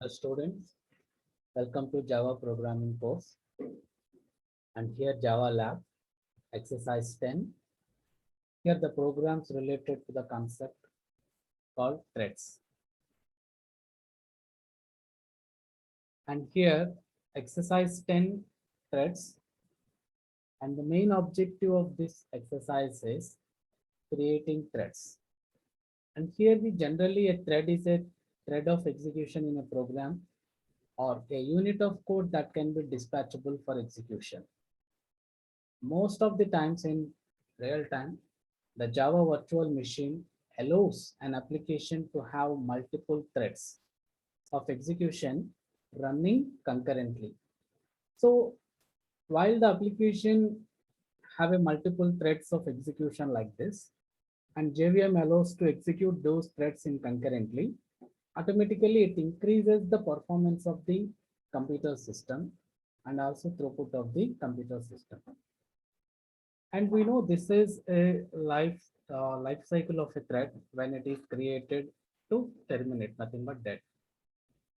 Students, welcome to Java programming course, and here Java lab exercise 10. Here the programs related to the concept called threads, and here exercise 10 threads, and the main objective of this exercise is creating threads. And here we generally a thread is a thread of execution in a program or a unit of code that can be dispatchable for execution. Most of the times in real time, the Java virtual machine allows an application to have multiple threads of execution running concurrently. So while the application have a multiple threads of execution like this, and JVM allows to execute those threads in concurrently, automatically it increases the performance of the computer system and also throughput of the computer system. And we know this is a life cycle of a thread when it is created to terminate, nothing but dead.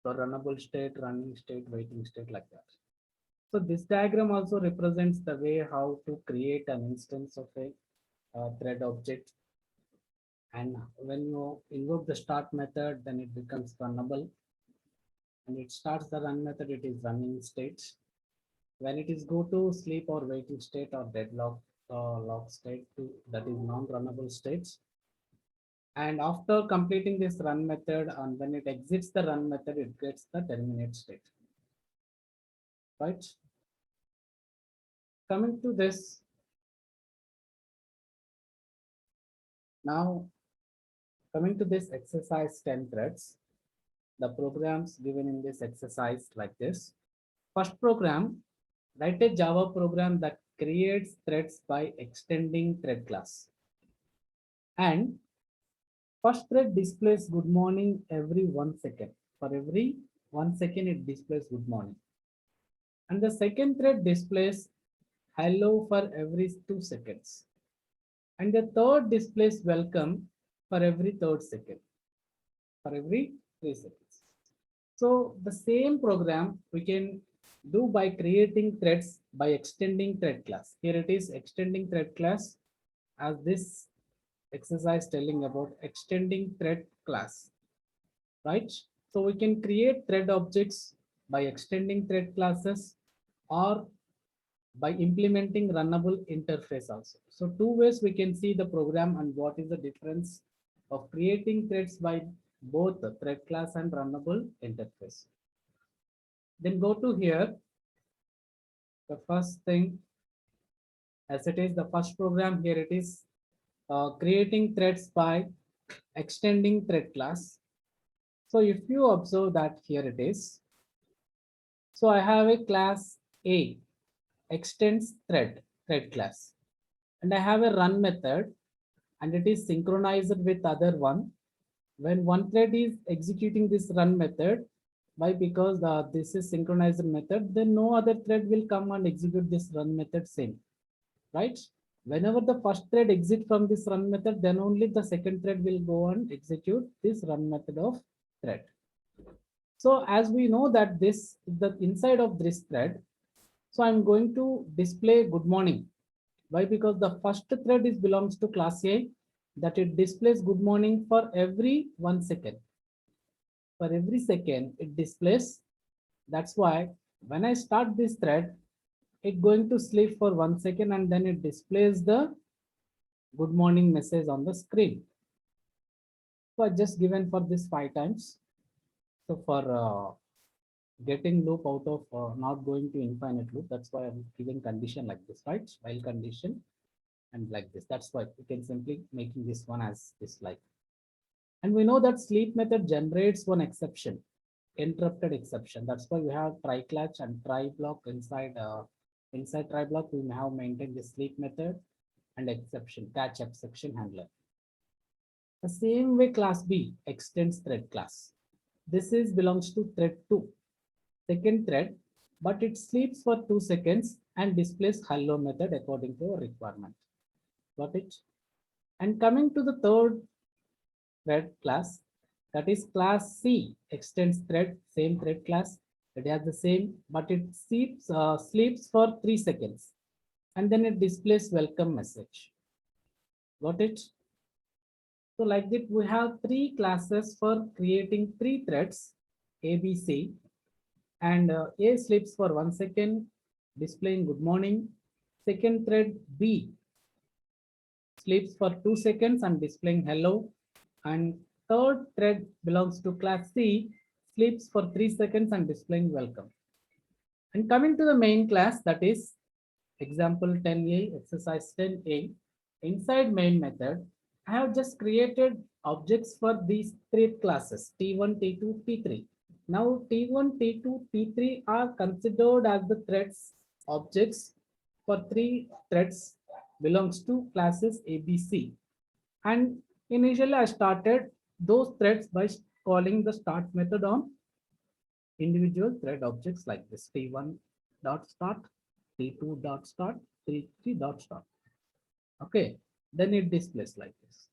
So runnable state, running state, waiting state, like that. So this diagram also represents the way how to create an instance of a thread object. And when you invoke the start method, then it becomes runnable. And it starts the run method, it is running state. When it is go to sleep or waiting state or deadlock lock state, to that is non-runnable states. And after completing this run method, and when it exits the run method, it gets the terminate state. Right? Coming to this, now coming to this exercise 10 threads, the programs given in this exercise like this. First program, write a Java program that creates threads by extending thread class. And first thread displays good morning every 1 second. For every 1 second, it displays good morning. And the second thread displays hello for every 2 seconds. And the third displays welcome for every third second, for every 3 seconds. So the same program we can do by creating threads by extending thread class. Here it is extending thread class, as this exercise telling about extending thread class, right? So we can create thread objects by extending thread classes or by implementing runnable interface also. So two ways we can see the program and what is the difference of creating threads by both the thread class and runnable interface. Then go to here. The first thing, as it is the first program, here it is creating threads by extending thread class. So if you observe that here it is. So I have a class A extends thread class, and I have a run method, and it is synchronized with other one. When one thread is executing this run method, why? Because this is synchronized method, then no other thread will come and execute this run method same, right? Whenever the first thread exit from this run method, then only the second thread will go and execute this run method of thread. So as we know that this the inside of this thread, so I'm going to display good morning. Why? Because the first thread is belongs to class A, that it displays good morning for every 1 second. For every second it displays. That's why when I start this thread, it going to sleep for 1 second and then it displays the good morning message on the screen. So I just given for this 5 times. So for getting loop out of not going to infinite loop, that's why I'm giving condition like this, right? While condition and like this. That's why we can simply making this one as this like. And we know that sleep method generates one exception, interrupted exception. That's why we have try catch and try block inside inside try block. We have maintained the sleep method and exception, catch exception handler. The same way class B extends thread class. This is belongs to thread 2, second thread, but it sleeps for 2 seconds and displays hello method according to a requirement. Got it? And coming to the third thread class, That is class C extends thread, same thread class. It has the same, but it sleeps for 3 seconds and then it displays welcome message. Got it? So like that, we have three classes for creating three threads, A, B, C, and A sleeps for 1 second, displaying good morning. Second thread B sleeps for 2 seconds and displaying hello. And third thread belongs to class C, sleeps for 3 seconds and displaying welcome. And coming to the main class, that is example 10A, exercise 10A, inside main method, I have just created objects for these three classes, T1, T2, T3. Now T1, T2, T3 are considered as the threads objects for three threads belongs to classes ABC. And initially I started those threads by calling the start method on individual thread objects like this T1 dot start, T2 dot start, T3 dot start. Okay, then it displays like this.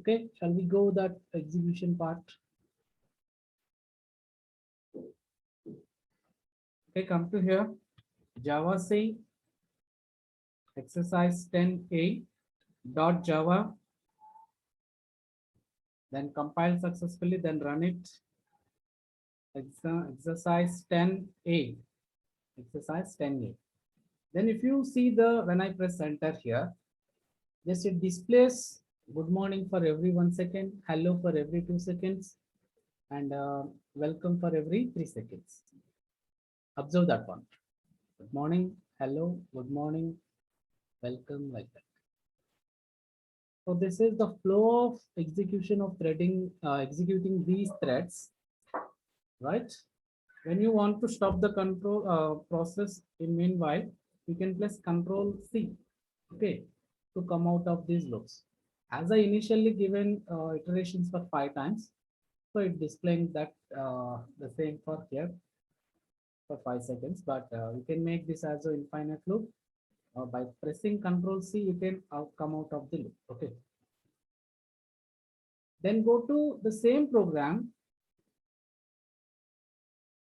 Okay, shall we go that execution part? Okay, come to here. Java C exercise 10A dot Java, then compile successfully, then run it. Exercise 10A, exercise 10A. Then if you see the, when I press enter here, just it displays good morning for every 1 second, hello for every 2 seconds, and welcome for every 3 seconds. Observe that one. Good morning, hello, good morning, welcome, like that. So this is the flow of execution of threading, executing these threads, right? When you want to stop the control process in meanwhile, you can press Control C, okay, to come out of these loops. As I initially given iterations for 5 times, so it displaying that the same for here for 5 seconds, but you can make this as an infinite loop. By pressing Control C, you can come out of the loop. Okay. Then go to the same program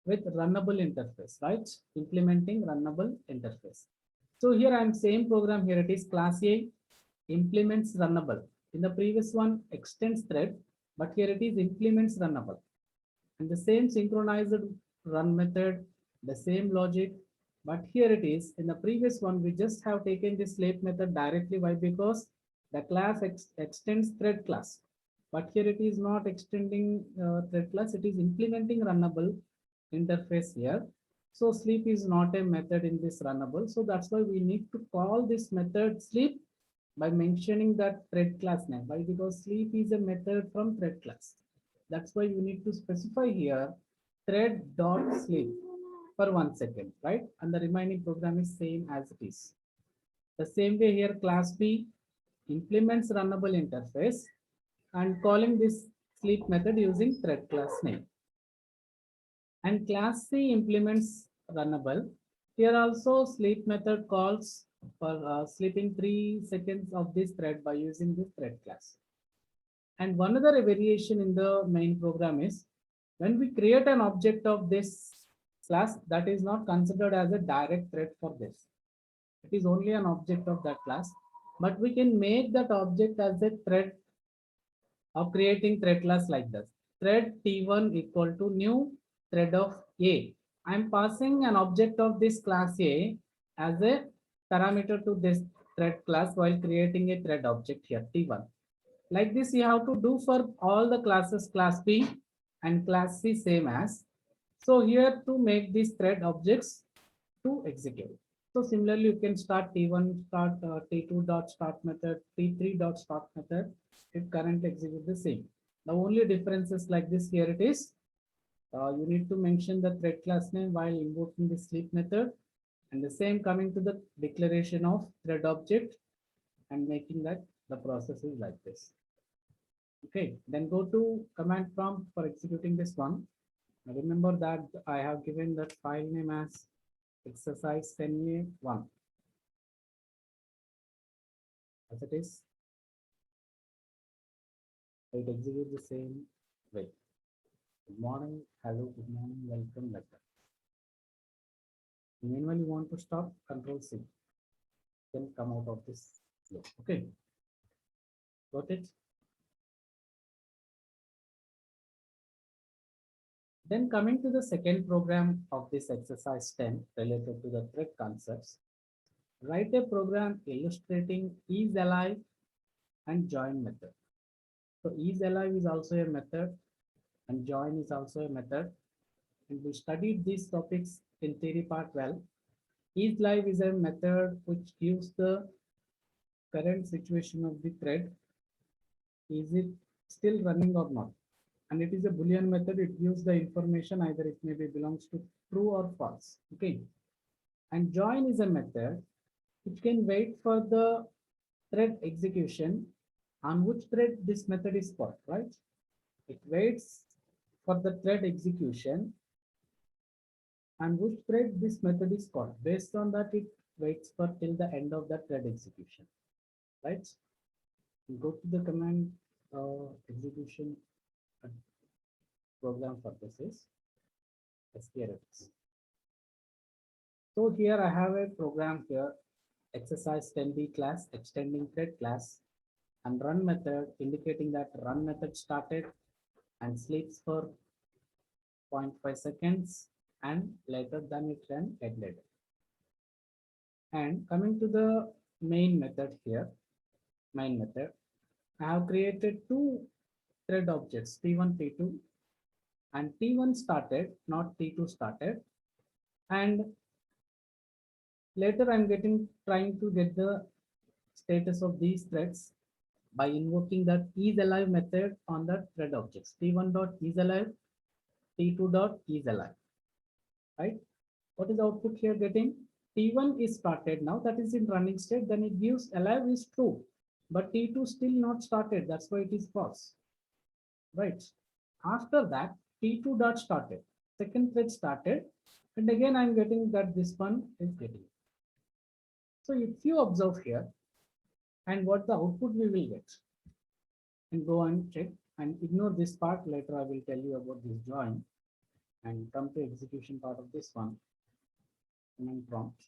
with runnable interface, right? Implementing runnable interface. So here I'm same program. Here it is class A implements runnable. In the previous one extends thread, but here it is implements runnable. And the same synchronized run method, the same logic, but here it is in the previous one we just have taken this sleep method directly. Why? Because the class extends thread class, but here it is not extending thread class, it is implementing runnable interface here. So sleep is not a method in this runnable, so that's why we need to call this method sleep by mentioning that thread class name. Why? Because sleep is a method from thread class. That's why you need to specify here thread dot sleep for 1 second, right? And the remaining program is same as it is. The same way here, class B implements runnable interface and calling this sleep method using thread class name. And class C implements runnable. Here also sleep method calls for sleeping 3 seconds of this thread by using this thread class. And one other variation in the main program is when we create an object of this class, that is not considered as a direct thread for this. It is only an object of that class, but we can make that object as a thread of creating thread class like this. Thread T1 equal to new thread of A. I'm passing an object of this class A as a parameter to this thread class while creating a thread object here T1. Like this, you have to do for all the classes class B and class C same as. So here to make these thread objects to execute. So similarly, you can start T1 start T2 dot start method, T3 dot start method. It currently execute the same. The only difference is like this. Here it is. You need to mention the thread class name while invoking the sleep method, and the same coming to the declaration of thread object and making that the process is like this. Okay, then go to command prompt for executing this one. Now remember that I have given that file name as exercise 10A1 as it is. So it executes the same way. Good morning, hello, good morning, welcome, like that. Meanwhile, you want to stop, Control C, then come out of this flow. Okay, got it? Then coming to the second program of this exercise 10 related to the thread concepts, write a program illustrating is alive and join method. So is alive is also a method and join is also a method. And we studied these topics in theory part well. Is live is a method which gives the current situation of the thread. Is it still running or not? And it is a Boolean method. It gives the information either it may be belongs to true or false. Okay. And join is a method which can wait for the thread execution on which thread this method is called, right? It waits for the thread execution and which thread this method is called. Based on that, it waits for till the end of the thread execution, right? Go to the command execution program purposes. Yes, here it is. So here I have a program here, exercise 10B class, extending thread class, and run method indicating that run method started and sleeps for 0.5 seconds and later than it ran head later. And coming to the main method here, main method, I have created two thread objects, T1, T2, and T1 started, not T2 started. And later I'm trying to get the status of these threads by invoking that isAlive method on the thread objects. T1 dot isAlive, T2 dot isAlive, right? What is the output here getting? T1 is started now, that is in running state, then it gives alive is true, but T2 still not started, that's why it is false, right? After that, T2 dot started, second thread started, and again I'm getting that this one is getting. So if you observe here, and what the output we will get, and go and check and ignore this part, later I will tell you about this join, and come to execution part of this one, command prompt.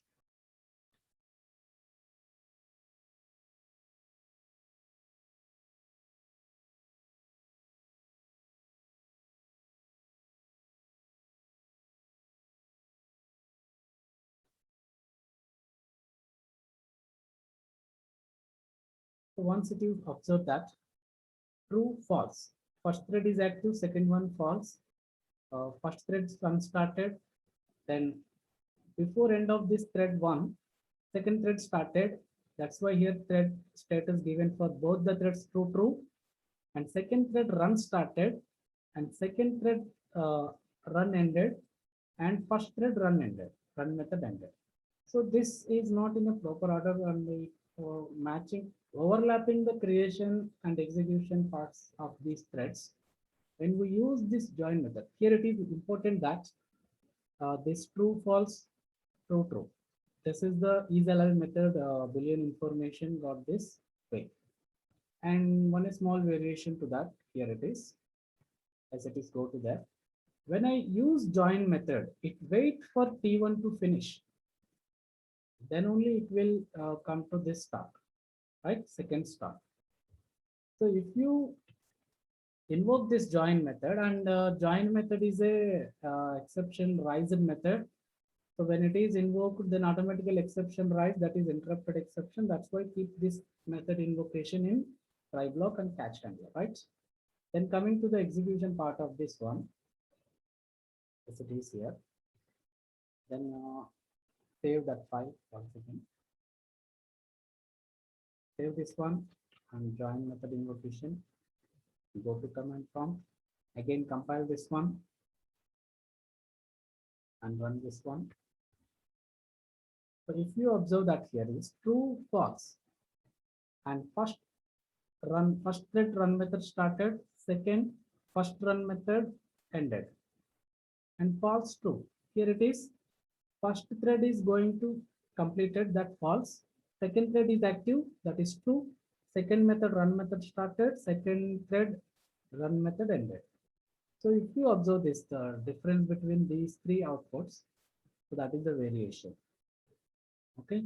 So once it is observed that true, false, first thread is active, second one false, first thread unstarted, then before end of this thread one, second thread started. That's why here thread status given for both the threads true, true, and second thread run started, and second thread run ended, and first thread run ended, run method ended. So this is not in a proper order and the matching, overlapping the creation and execution parts of these threads. When we use this join method, here it is important that this true, false, true, true. This is the isAlive method Boolean information got this way. And one small variation to that, here it is, as it is go to that. When I use join method, it wait for T1 to finish. Then only it will come to this start, right? Second start. So if you invoke this join method, and join method is a exception rise method. So when it is invoked, then automatically exception rise, that is interrupted exception. That's why keep this method invocation in try block and catch handler, right? Then coming to the execution part of this one, as it is here, then save that file once again. Save this one and join method invocation. Go to command prompt. Again, compile this one and run this one. So if you observe that here is true, false, and first thread run method started, second first run method ended, and false true. Here it is, first thread is going to completed, that false, second thread is active, that is true, second method run method started, second thread run method ended. So if you observe this, the difference between these three outputs, so that is the variation. Okay.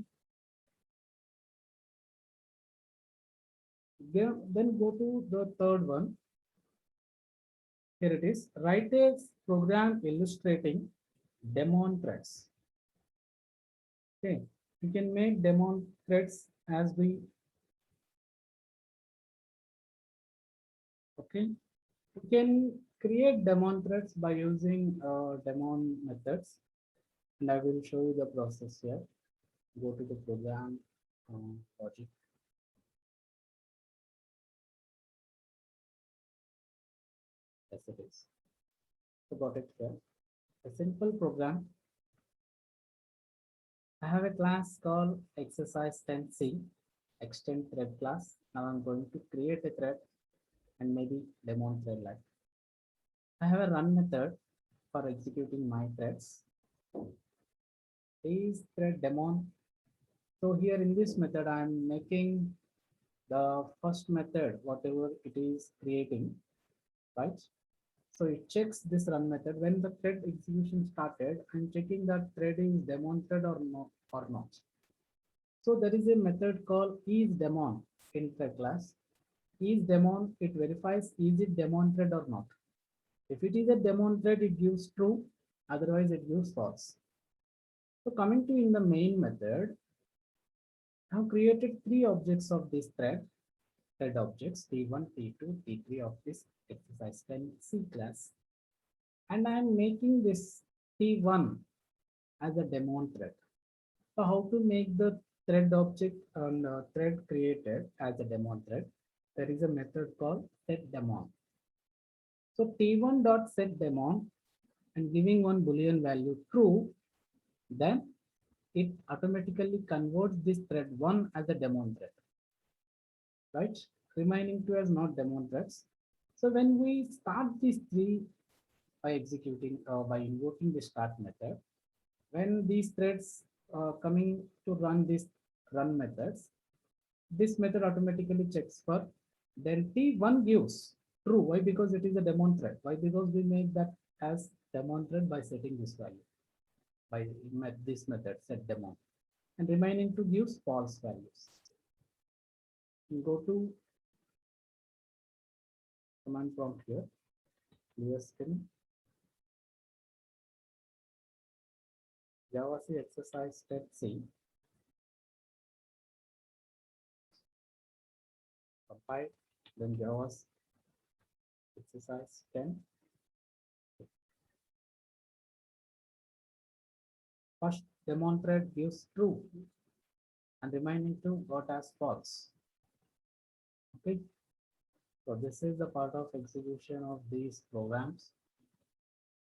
Then go to the third one. Here it is. Write a program illustrating demon threads. Okay. You can make demon threads as we. Okay. You can create demon threads by using demon methods, and I will show you the process here. Go to the program logic. Yes, it is. So got it here. A simple program. I have a class called exercise 10C extend thread class. Now I'm going to create a thread and maybe demon thread like. I have a run method for executing my threads. Is thread demon. So here in this method, I'm making the first method, whatever it is creating, right? So it checks this run method. When the thread execution started, I'm checking that thread is demonstrated or not. So there is a method called isDemon in thread class. IsDemon, it verifies is it demonstrated or not. If it is a demon thread, it gives true, otherwise it gives false. So coming to in the main method, I have created three objects of this thread objects T1, T2, T3 of this exercise 10C class. And I am making this T1 as a demon thread. So how to make the thread object and thread created as a demon thread? There is a method called setDemon. So T1 dot setDemon and giving one boolean value true, then it automatically converts this thread 1 as a demon thread, right? Remaining 2 as not demon threads. So when we start these three by executing by invoking the start method, when these threads coming to run this run methods, this method automatically checks for, then T1 gives true. Why? Because it is a demon thread. Why? Because we make that as demon thread by setting this value by this method setDemon, and remaining to gives false values. You go to command prompt here, clear string Java C exercise step C, compile, then Java's exercise 10. First demon thread gives true and remaining two got as false. Okay, so this is the part of execution of these programs,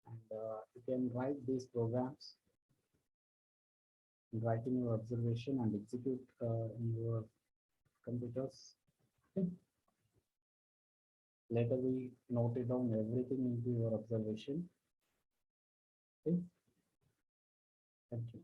and you can write these programs, write in your observation and execute in your computers. Okay. Later we note it down everything into your observation. Okay. Thank you.